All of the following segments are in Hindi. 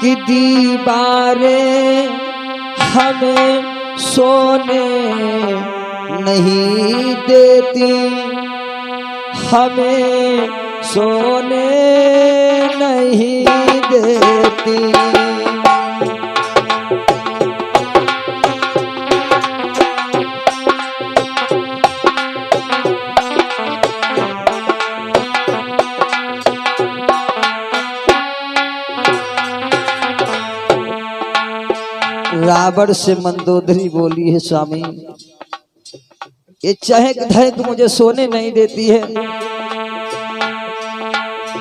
कि दीवारें हमें सोने नहीं देती, हमें सोने नहीं देती। रावण से मंदोदरी बोली है, स्वामी ये चहक धहक मुझे सोने नहीं देती है।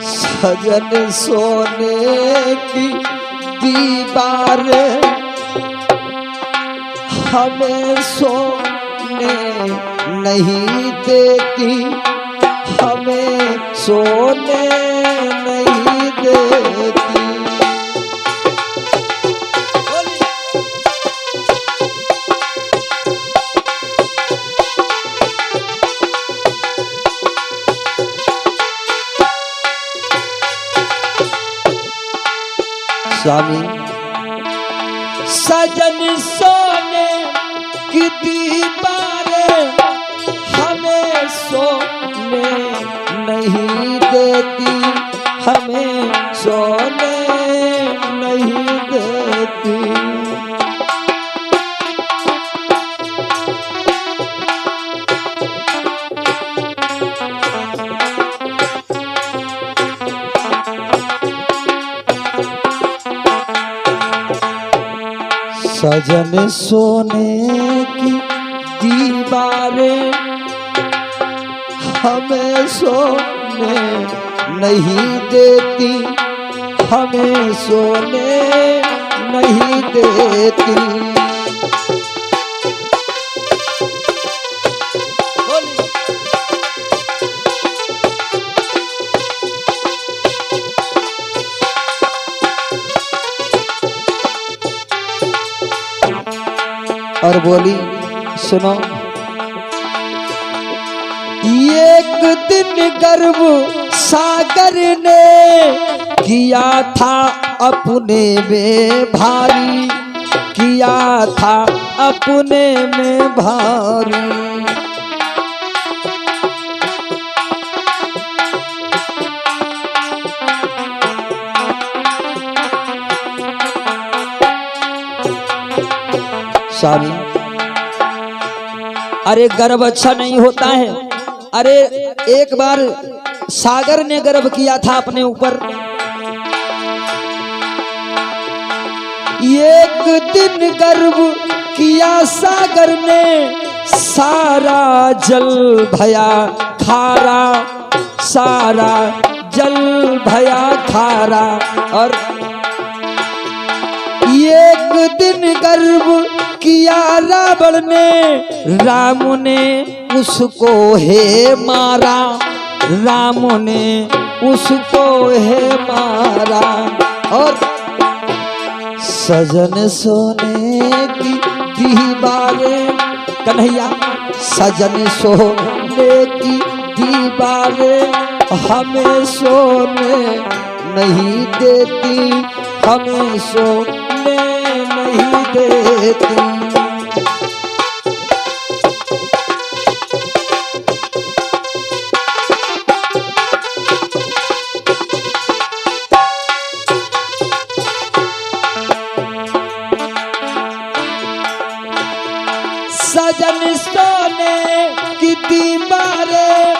सजन सोने की दीवारें हमें सोने नहीं देती, हमें सोने नहीं देती। स्वामी सजन सोने की दीवारें हमें सोने नहीं देती, हमें सोने नहीं देती। सजन सोने की दीवारें हमें सोने नहीं देती, हमें सोने नहीं देती। और बोली सुनो, एक दिन गर्व सागर ने किया था अपने में भारी, किया था अपने में भारी। स्वामी अरे गर्व अच्छा नहीं होता है। अरे एक बार सागर ने गर्व किया था अपने ऊपर। एक दिन गर्व किया सागर ने, सारा जल भया खारा, सारा जल भया खारा। और एक दिन गर्व किया रावण ने, राम ने उसको है मारा, राम ने उसको है मारा। और सजन सोने की दीवारें, कन्हैया सजन सोने की दीवारें हमें सोने नहीं देती, हमें सोने नहीं देती। सजन सोने की दीवारें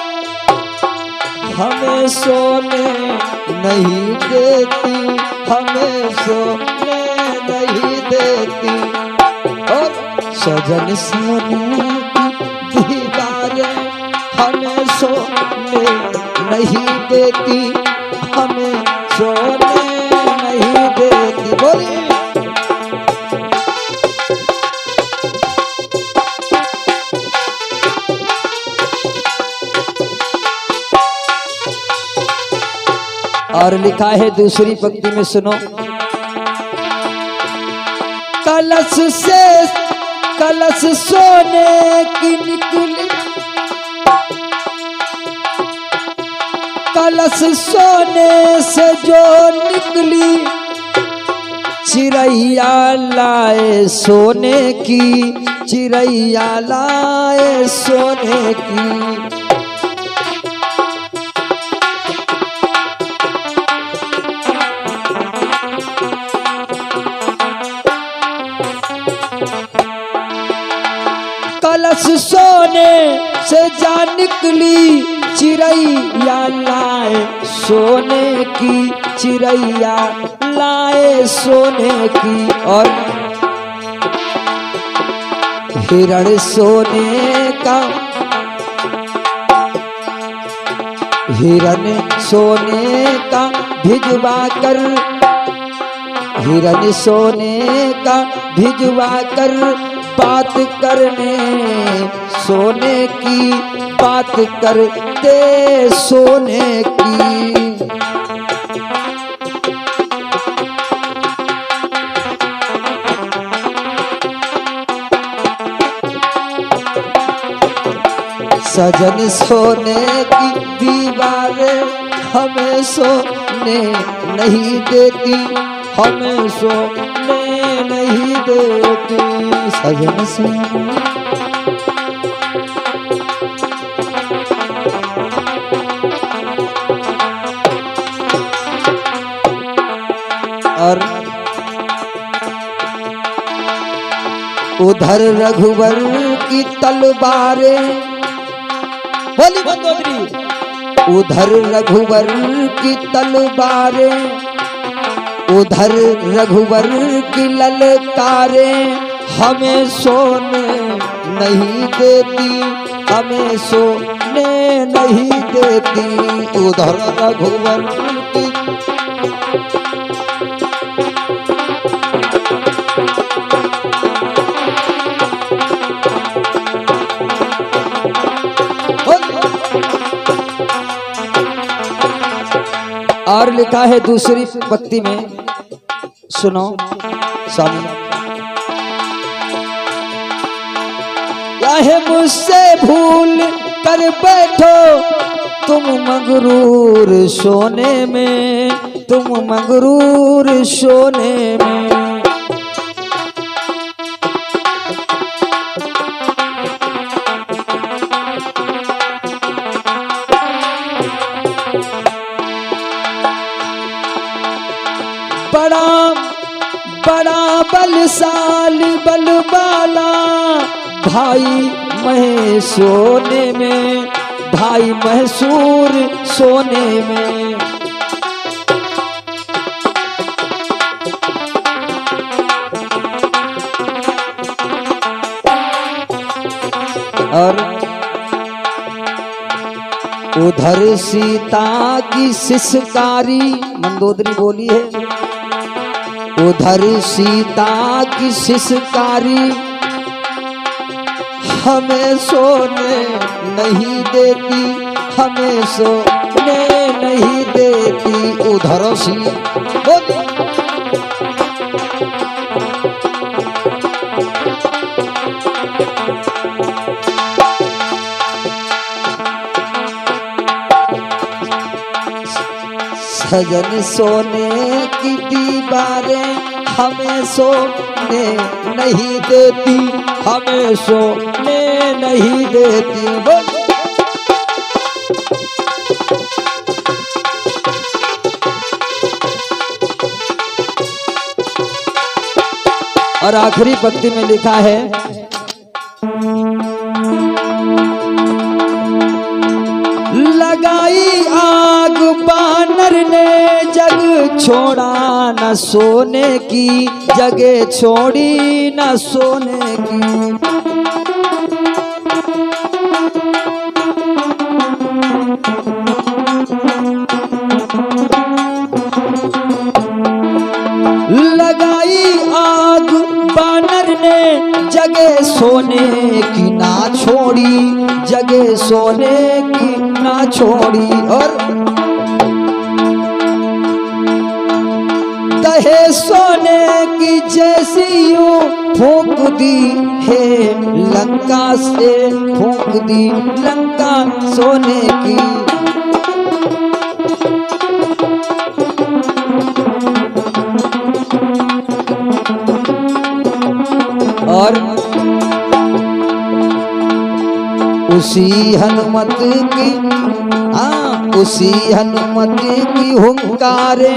हमें सोने नहीं देती, हमें सोने नहीं देती। और सजन सोने की दीवारें हमें सोने नहीं देती, हमें सोने नहीं देती। बोलिए और लिखा है दूसरी पंक्ति में, सुनो। कलश से कलश सोने की निकली, कलश सोने से जो निकली, चिड़ैया लाए सोने की, चिड़ैया लाए सोने की। कलश सोने से जा निकली, चिड़ैया लाए सोने की, चिड़ैया लाए सोने की। और हिरण सोने का, हिरण सोने का भिजवा कर, हिरण सोने का भिजवा कर, बात करने सोने की, बात करते सोने की। सजन सोने की दीवारें हमें सोने नहीं देती, हमें सोने नहीं देती। सजन सोने और उधर रघुवर की तलवारें, बोली मंदोदरी, उधर रघुवर की तलवारें, उधर रघुवर की ललकारें हमें सोने नहीं देती, हमें सोने नहीं देती। उधर रघुवर की और लिखा है दूसरी पंक्ति में, सुनो स्वामी। चाहे मुझसे भूल कर बैठो तुम मगरूर सोने में, तुम मगरूर सोने में। बड़ा बड़ा बलशाली बलवाला भाई मैं सोने में, भाई मैसूर सोने में। और उधर सीता की सिसकारी, मंदोदरी बोली है, उधर सीता की सिसकारी हमें सोने नहीं देती, हमें सोने नहीं देती। उधर सी बोली सजन सोने की दीवारें हमें सोने नहीं देती, हमें सोने नहीं देती। और आखिरी पंक्ति में लिखा है, लगाई आग बानर ने जग छोड़ा न सोने की, जगह छोड़ी न सोने की। लगाई आग बानर ने जगह सोने की ना छोड़ी, जगह सोने की ना छोड़ी। और कहे सोने की जैसी यूं फूंक दी है लंका से, फूंक दी लंका सोने की। उसी हनुमत की उसी हनुमत की हुंकारे,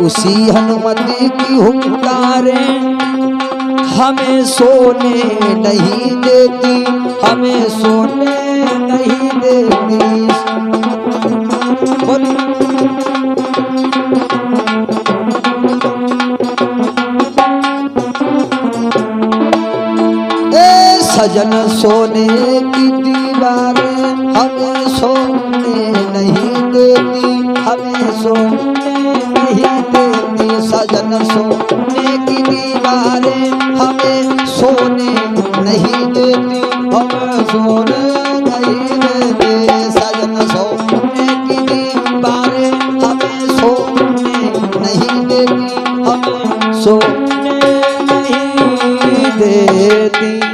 उसी हनुमत की हुंकारे हमें सोने नहीं देती, हमें सोने नहीं देती। सजन सोने की दीवारें हमें सोने नहीं देती, हमें सोने नहीं देती। सजन सोने की दीवारें हमें सोने नहीं देती, हमें सोने नहीं देती। सजन सोने की दीवारें हमें सोने नहीं देती, हमें सोने नहीं देती।